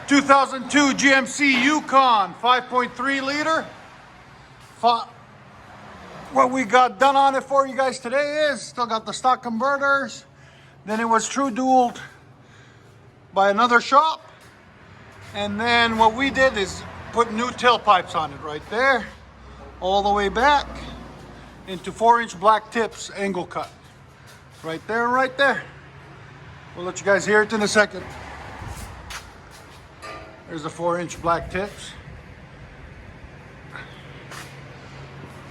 2002 GMC Yukon 5.3 liter. What we got done on it for you guys today is still got the stock converters. Then it was true dualed by another shop. And then what we did is put new tailpipes on it right there, all the way back into 4-inch black tips, angle cut. Right there and right there. We'll let you guys hear it in a second. There's the 4-inch black tips.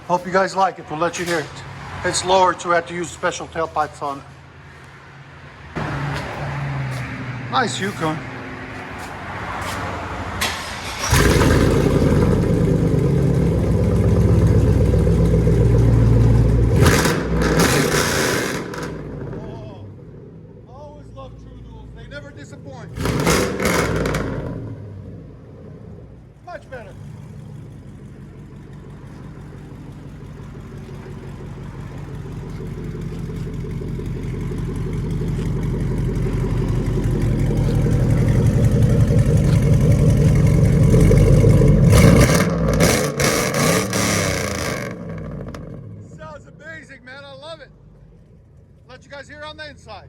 Hope you guys like it. We'll let you hear it. It's lowered, so we had to use special tailpipes on it. Nice Yukon. Always love true duals. They never disappoint. Much better. Sounds amazing, man. I love it. Let you guys hear on the inside.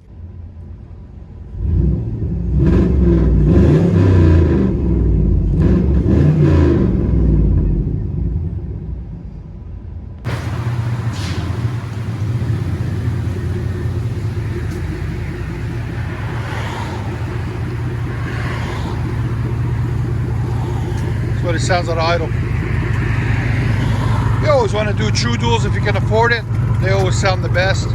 That's what it sounds on idle. You always want to do true duals if you can afford it. They always sound the best.